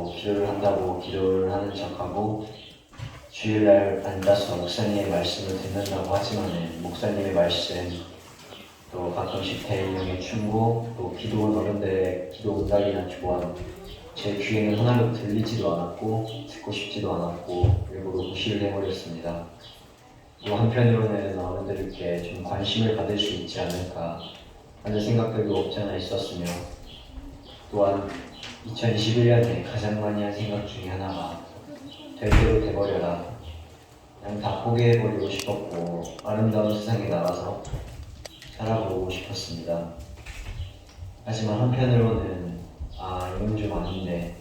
또 기도를 한다고 기도를 하는 척하고 주일날 앉아서 목사님의 말씀을 듣는다고 하지만 목사님의 말씀 또 가끔씩 대인형의 충고 또 기도 어른들의 기도 응답이나 조언 제 귀에는 하나도 들리지도 않았고 듣고 싶지도 않았고 일부러 무시를 해버렸습니다. 또 한편으로는 어른들께 좀 관심을 받을 수 있지 않을까 하는 생각들도 없잖아 있었으며 또한 2021년에 가장 많이 한 생각 중에 하나가 될 대로 돼버려라 그냥 다 포기해버리고 싶었고 아름다운 세상에 나가서 살아보고 싶었습니다. 하지만 한편으로는 이건 좀 아닌데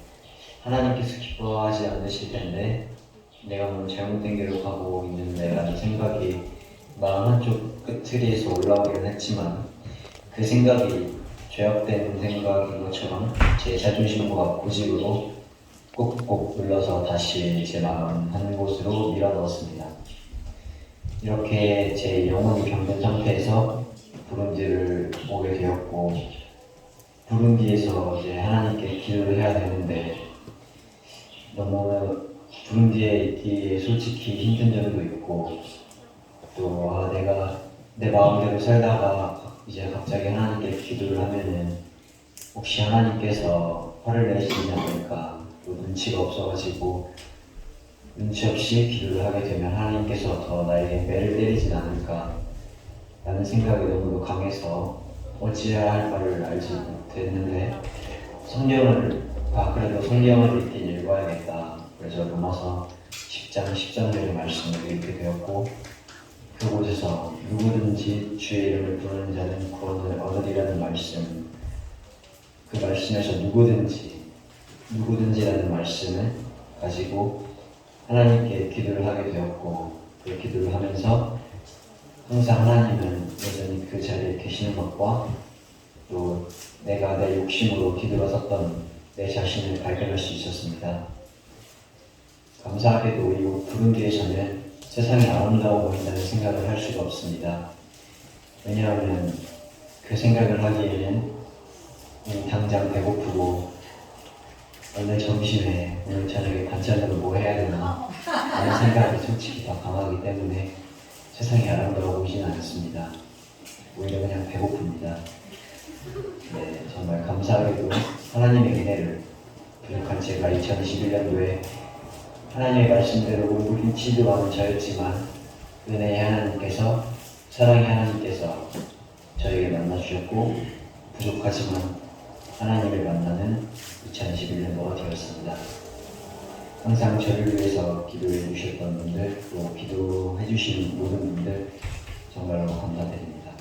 하나님께서 기뻐하지 않으실 텐데 내가 너무 잘못된 길로 가고 있는데 라는 생각이 마음 한쪽 끝트리에서 올라오긴 했지만 그 생각이 죄악된 생각인 것처럼 제 자존심과 고집으로 꾹꾹 눌러서 다시 제 마음 한 곳으로 밀어넣었습니다. 이렇게 제 영혼이 병든 상태에서 부룬디를 오게 되었고 부룬디에서 이제 하나님께 기도를 해야 되는데 너무 부룬디에 있기에 솔직히 힘든 점도 있고 또 내가 내 마음대로 살다가 이제 갑자기 하나님께 기도를 하면은 혹시 하나님께서 화를 내시지 않을까 또 눈치가 없어가지고 눈치 없이 기도를 하게 되면 하나님께서 더 나에게 매를 때리진 않을까 라는 생각이 너무도 강해서 어찌해야 할 바를 알지 못했는데 그래도 성경을 읽긴 읽어야겠다. 그래서 로마서 10장 10절의 말씀을 읽게 되었고 그곳에서 누구든지 주의 이름을 부르는 자는 구원을 얻으리라는 말씀 그 말씀에서 누구든지라는 말씀을 가지고 하나님께 기도를 하게 되었고 그 기도를 하면서 항상 하나님은 여전히 그 자리에 계시는 것과 또 내가 내 욕심으로 기도를 섰던 내 자신을 발견할 수 있었습니다. 감사하게도 이 부룬디에서는 세상이 아름다워 보인다는 생각을 할 수가 없습니다. 왜냐하면 그 생각을 하기에는 당장 배고프고 오늘 점심에 오늘 저녁에 반찬으로 뭐 해야 되나 하는 생각이 솔직히 더 강하기 때문에 세상이 아름다워 보이진 않습니다. 오히려 그냥 배고픕니다. 네, 정말 감사하게도 하나님의 은혜를 부족한 제가 2021년도에 하나님의 말씀대로 울부짖지도 않은 저였지만 은혜의 하나님께서 사랑의 하나님께서 저에게 만나주셨고 부족하지만 하나님을 만나는 2021년도가 되었습니다. 항상 저를 위해서 기도해 주셨던 분들 또 기도해 주신 모든 분들 정말로 감사드립니다.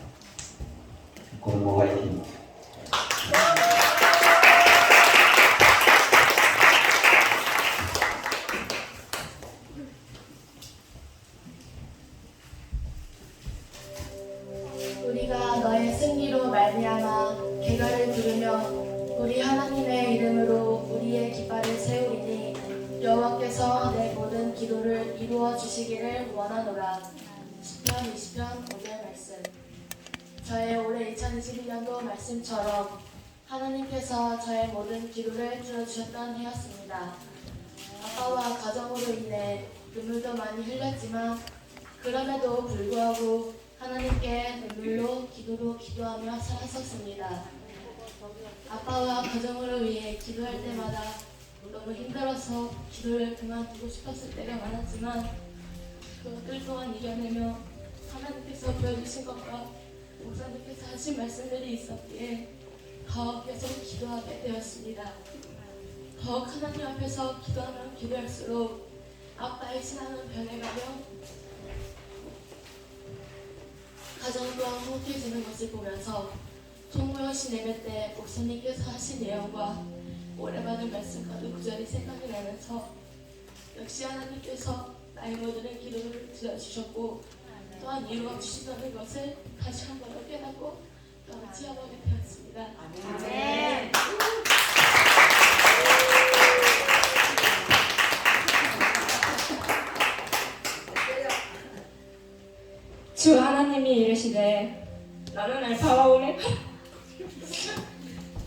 고른고 화이팅! 우리가 너의 승리로 말미암아 개가를 부르며 우리 하나님의 이름으로 우리의 깃발을 세우리니 여호와께서 내 모든 기도를 이루어 주시기를 원하노라. 시편 20편 5절 말씀. 저의 올해 2021년도 말씀처럼 하나님께서 저의 모든 기도를 들어주셨던 해였습니다. 아빠와 가정으로 인해 눈물도 많이 흘렸지만 그럼에도 불구하고 하나님께 눈물로 기도로 기도하며 살았었습니다. 아빠와 가정으로 위해 기도할 때마다 너무 힘들어서 기도를 그만두고 싶었을 때가 많았지만 그것들 또한 이겨내며 하나님께서 보여주신 것과 목사님께서 하신 말씀들이 있었기에 더 계속 기도하게 되었습니다. 더욱 하나님 앞에서 기도하면 기도할수록 아빠의 신앙은 변해가며 가정 또한 행복해지는 것을 보면서 통모여신 예배 때 목사님께서 하신 예언과 오래 받은 말씀과도 구절이 생각이 나면서 역시 하나님께서 나의 모든 기도를 들어주셨고 또한 이루어 주신다는 것을 다시 한 번 더 깨닫고 또 지어보게 되었습니다. 아멘. 주 하나님이 이르시되 나는 알파와 오메가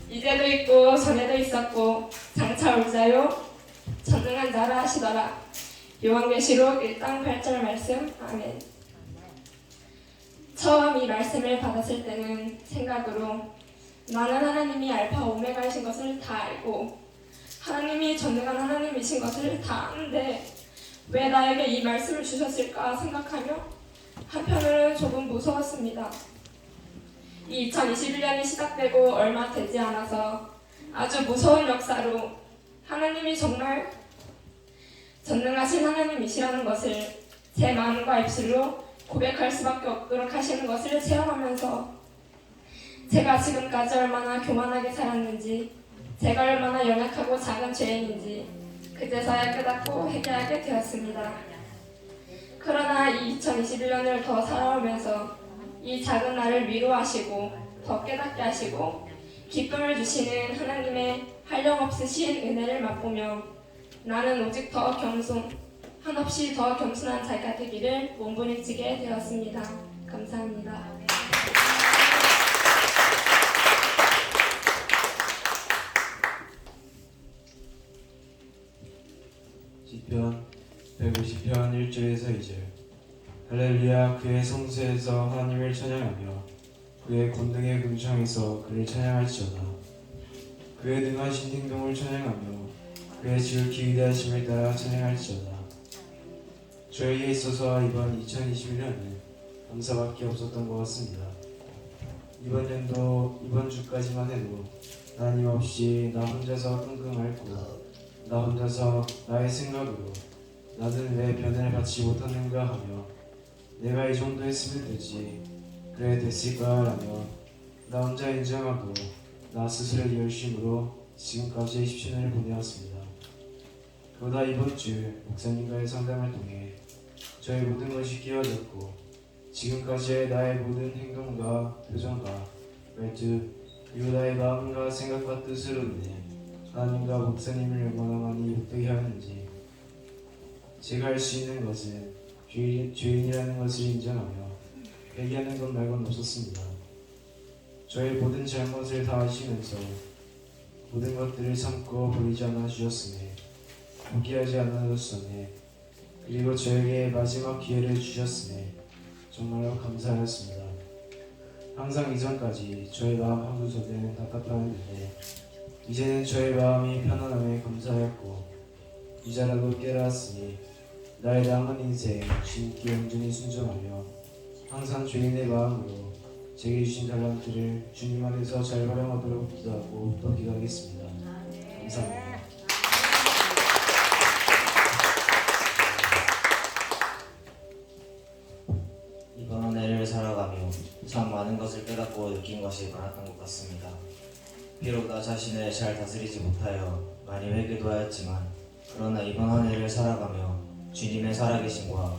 이제도 있고 전에도 있었고 장차 올 자요 전능한 자라 하시더라. 요한계시록 1장 8절 말씀. 아멘. 처음 이 말씀을 받았을 때는 생각으로 나는 하나님이 알파 오메가이신 것을 다 알고 하나님이 전능한 하나님이신 것을 다 아는데 왜 나에게 이 말씀을 주셨을까 생각하며 한편으로는 조금 무서웠습니다. 이 2021년이 시작되고 얼마 되지 않아서 아주 무서운 역사로 하나님이 정말 전능하신 하나님이시라는 것을 제 마음과 입술로 고백할 수밖에 없도록 하시는 것을 체험하면서 제가 지금까지 얼마나 교만하게 살았는지, 제가 얼마나 연약하고 작은 죄인인지 그제서야 깨닫고 회개하게 되었습니다. 그러나 이 2021년을 더 살아오면서 이 작은 나를 위로하시고 더 깨닫게 하시고 기쁨을 주시는 하나님의 한량없으신 은혜를 맛보며 나는 오직 더 한없이 더 겸손한 자가 되기를 몸부림치게 되었습니다. 감사합니다. 시편 150편 1절에서 2절. 할렐루야. 그의 성소에서 하나님을 찬양하며 그의 권능의 궁창에서 그를 찬양할지어다. 그의 능하신 행동을 찬양하며 그의 지극히 위대하심을 따라 찬양할지어다. 저에게 있어서 이번 2021년은 감사밖에 없었던 것 같습니다. 이번 연도 이번 주까지만 해도 하나님 없이 나 혼자서 끙끙 앓고 나 혼자서 나의 생각으로 나는 왜 변화를 받지 못하는가 하며 내가 이 정도 했으면 되지, 그래 됐을까 라며 나 혼자 인정하고 나 스스로의 열심으로 지금까지 10년을 보내왔습니다. 그러다 이번 주 목사님과의 상담을 통해 저의 모든 것이 끼워졌고 지금까지의 나의 모든 행동과 표정과 말투 그리고 나의 마음과 생각과 뜻으로 인해 하나님과 목사님을 얼마나 많이 욕되게 하는지 제가 할 수 있는 것은 죄인이라는 것을 인정하며 회개하는 것 말고는 없었습니다. 저의 모든 잘못을 다 아시면서 모든 것들을 참고 버리지 않아 주셨으니 포기하지 않아 주셨으니 그리고 저에게 마지막 기회를 주셨으니 정말로 감사하였습니다. 항상 이전까지 저의 마음 한구석에는 답답하였는데 이제는 저의 마음이 편안함에 감사하였고 이제라도 깨달았으니 나의 남은 인생 주님께 온전히 순종하며 항상 죄인의 마음으로 제게 주신 달란트를 주님 안에서 잘 활용하도록 기도하고 또 기도하겠습니다. 감사합니다. 이번 한 해를 살아가며 참 많은 것을 깨닫고 느낀 것이 많았던 것 같습니다. 비록 나 자신을 잘 다스리지 못하여 많이 회개도 하였지만 그러나 이번 한 해를 살아가며 주님의 살아계심과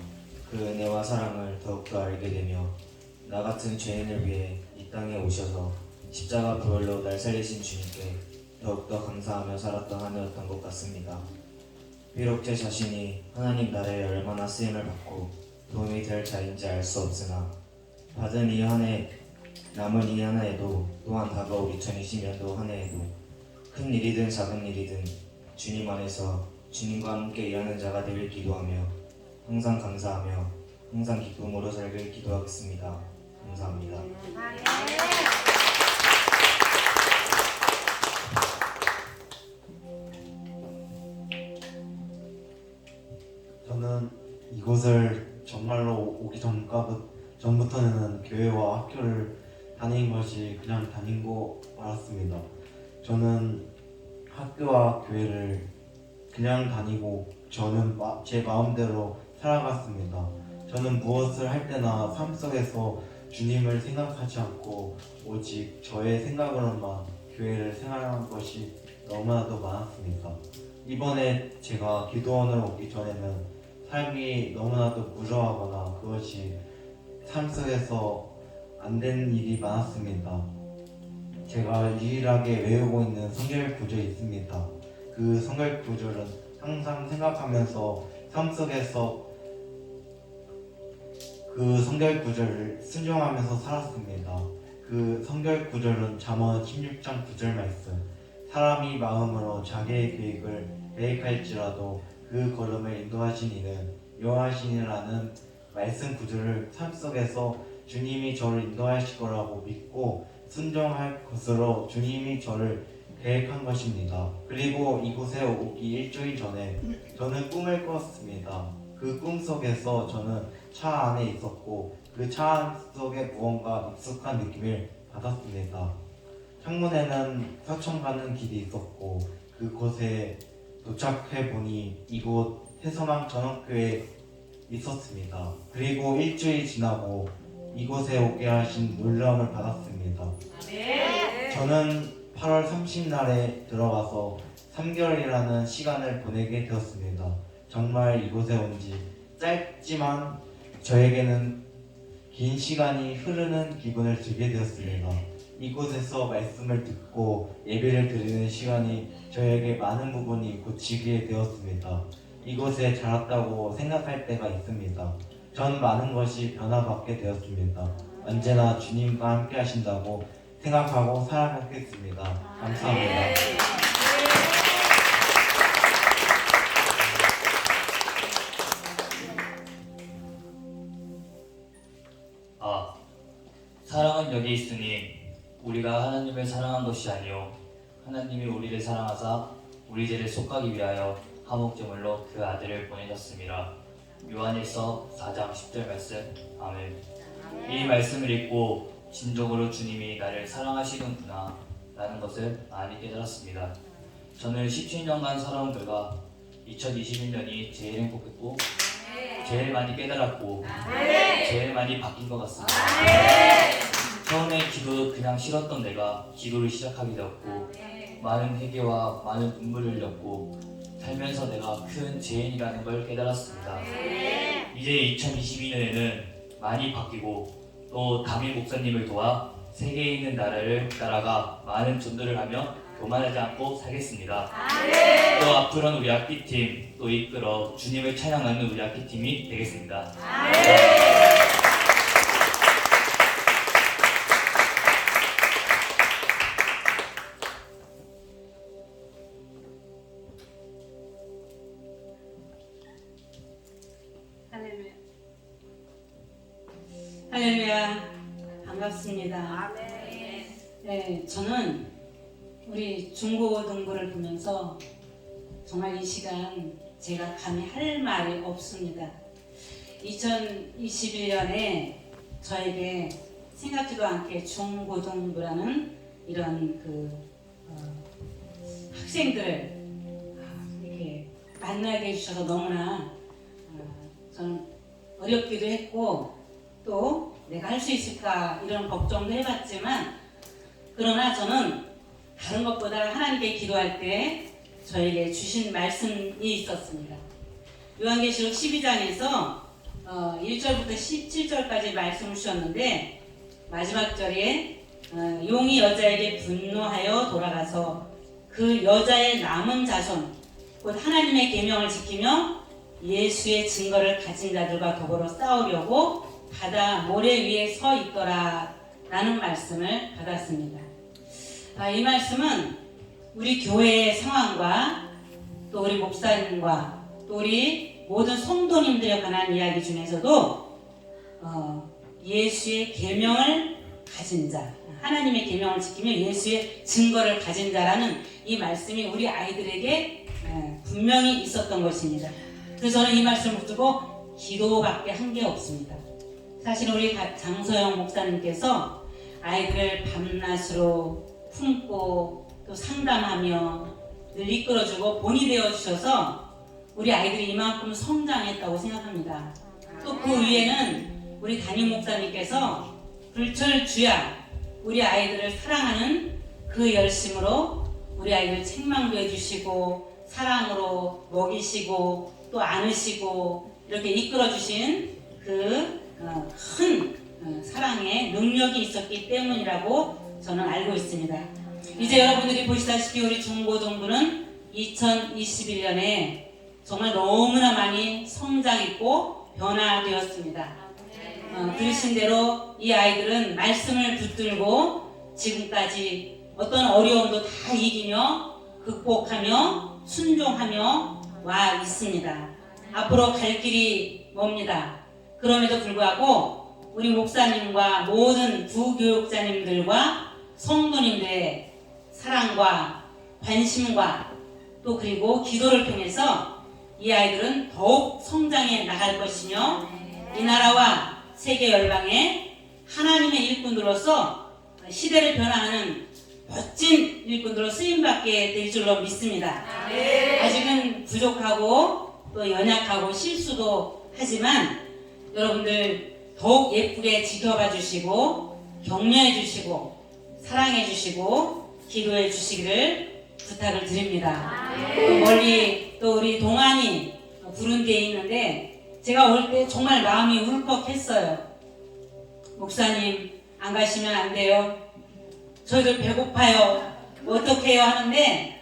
그 은혜와 사랑을 더욱더 알게 되며 나 같은 죄인을 위해 이 땅에 오셔서 십자가 부활로 날 살리신 주님께 더욱더 감사하며 살았던 한 해였던 것 같습니다. 비록 제 자신이 하나님 나라에 얼마나 쓰임을 받고 도움이 될 자인지 알 수 없으나 받은 이 한 해, 남은 이 한 해에도 또한 다가올 2020년도 한 해에도 큰 일이든 작은 일이든 주님 안에서 주님과 함께 일하는 자가 되길 기도하며 항상 감사하며 항상 기쁨으로 살길 기도하겠습니다. 감사합니다. 저는 이곳을 정말로 오기 전부터는 교회와 학교를 다닌 것이 그냥 다닌 거 알았습니다. 저는 학교와 교회를 그냥 다니고 저는 제 마음대로 살아갔습니다. 저는 무엇을 할 때나 삶 속에서 주님을 생각하지 않고 오직 저의 생각으로만 교회를 생활한 것이 너무나도 많았습니다. 이번에 제가 기도원으로 오기 전에는 삶이 너무나도 무료하거나 그것이 삶 속에서 안 되는 일이 많았습니다. 제가 유일하게 외우고 있는 성경 구절이 있습니다. 그 성경 구절은 항상 생각하면서 삶 속에서 그 성경 구절을 순종하면서 살았습니다. 그 성경 구절은 잠언 16장 9절 말씀. 사람이 마음으로 자기의 계획을 계획할지라도 그 걸음을 인도하신 이는 여호와시니라는 말씀 구절을 삶 속에서 주님이 저를 인도하실 거라고 믿고 순종할 것으로 주님이 저를 계획한 것입니다. 그리고 이곳에 오기 일주일 전에 저는 꿈을 꿨습니다. 그 꿈 속에서 저는 차 안에 있었고 그 차 속에 무언가 익숙한 느낌을 받았습니다. 창문에는 서천 가는 길이 있었고 그곳에 도착해 보니 이곳 해서망 전원교회에 있었습니다. 그리고 일주일 지나고 이곳에 오게 하신 놀라움을 받았습니다. 저는 8월 30날에 들어가서 3개월이라는 시간을 보내게 되었습니다. 정말 이곳에 온 지 짧지만 저에게는 긴 시간이 흐르는 기분을 들게 되었습니다. 이곳에서 말씀을 듣고 예배를 드리는 시간이 저에게 많은 부분이 고치게 되었습니다. 이곳에 자랐다고 생각할 때가 있습니다. 전 많은 것이 변화받게 되었습니다. 언제나 주님과 함께 하신다고 생각하고 살아가겠습니다. 감사합니다. 사랑은 여기 있으니 우리가 하나님을 사랑한 것이 아니요 하나님이 우리를 사랑하사 우리 죄를 속하기 위하여 화목제물로 그 아들을 보내셨습니다. 요한일서 4장 10절 말씀. 아멘. 이 말씀을 읽고 진정으로 주님이 나를 사랑하시는구나 라는 것을 많이 깨달았습니다. 저는 17년간 살아온 결과 2021년이 제일 행복했고 제일 많이 깨달았고 제일 많이 바뀐 것 같습니다. 처음에 기도도 그냥 싫었던 내가 기도를 시작하게 되었고 많은 회개와 많은 눈물을 흘렸고 살면서 내가 큰 죄인이라는 걸 깨달았습니다. 이제 2022년에는 많이 바뀌고 또 담임 목사님을 도와 세계에 있는 나라를 따라가 많은 전도를 하며 교만하지 않고 살겠습니다. 또 앞으로는 우리 악기팀 또 이끌어 주님을 찬양하는 우리 악기팀이 되겠습니다. 할렐루야. 반갑습니다. 네, 저는 우리 중고등부를 보면서 정말 이 시간 제가 감히 할 말이 없습니다. 2021년에 저에게 생각지도 않게 중고등부라는 이런 학생들을 이렇게 만나게 해주셔서 너무나 저는 어렵기도 했고 또 내가 할 수 있을까 이런 걱정도 해봤지만 그러나 저는 다른 것보다 하나님께 기도할 때 저에게 주신 말씀이 있었습니다. 요한계시록 12장에서 1절부터 17절까지 말씀을 주셨는데 마지막 절에 용이 여자에게 분노하여 돌아가서 그 여자의 남은 자손 곧 하나님의 계명을 지키며 예수의 증거를 가진 자들과 더불어 싸우려고 바다 모래 위에 서 있더라 라는 말씀을 받았습니다. 이 말씀은 우리 교회의 상황과 또 우리 목사님과 또 우리 모든 성도님들에 관한 이야기 중에서도 예수의 계명을 가진 자, 하나님의 계명을 지키며 예수의 증거를 가진 자라는 이 말씀이 우리 아이들에게 분명히 있었던 것입니다. 그래서 저는 이 말씀을 붙들고 기도밖에 한 게 없습니다. 사실 우리 장서영 목사님께서 아이들을 밤낮으로 품고 또 상담하며 늘 이끌어주고 본이 되어주셔서 우리 아이들이 이만큼 성장했다고 생각합니다. 또 그 위에는 우리 담임 목사님께서 불철주야 우리 아이들을 사랑하는 그 열심으로 우리 아이들 책망도 해주시고 사랑으로 먹이시고 또 안으시고 이렇게 이끌어주신 그 큰 사랑의 능력이 있었기 때문이라고 저는 알고 있습니다. 이제 여러분들이 보시다시피 우리 중고등부는 2021년에 정말 너무나 많이 성장했고 변화되었습니다. 들으신 대로 이 아이들은 말씀을 붙들고 지금까지 어떤 어려움도 다 이기며 극복하며 순종하며 와 있습니다. 앞으로 갈 길이 멉니다. 그럼에도 불구하고 우리 목사님과 모든 부교육자님들과 성도님들의 사랑과 관심과 또 그리고 기도를 통해서 이 아이들은 더욱 성장해 나갈 것이며 이 나라와 세계 열방에 하나님의 일꾼으로서 시대를 변화하는 멋진 일꾼으로 쓰임받게 될 줄로 믿습니다. 아직은 부족하고 또 연약하고 실수도 하지만 여러분들 더욱 예쁘게 지켜봐 주시고 격려해 주시고 사랑해 주시고 기도해 주시기를 부탁을 드립니다. 또 멀리 또 우리 동안이 부른디에 있는데 제가 올 때 정말 마음이 울컥했어요. 목사님 안 가시면 안 돼요. 저희들 배고파요. 어떻게 해요 하는데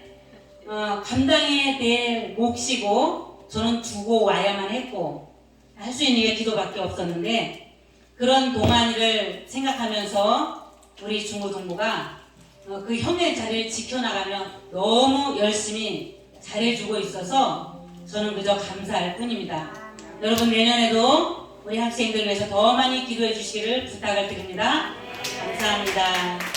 감당해야 될 몫이고 저는 두고 와야만 했고 할 수 있는 게 기도밖에 없었는데 그런 동안이를 생각하면서 우리 중고등부가 그 형의 자리를 지켜나가며 너무 열심히 잘해주고 있어서 저는 그저 감사할 뿐입니다. 여러분 내년에도 우리 학생들 위해서 더 많이 기도해 주시기를 부탁을 드립니다. 감사합니다.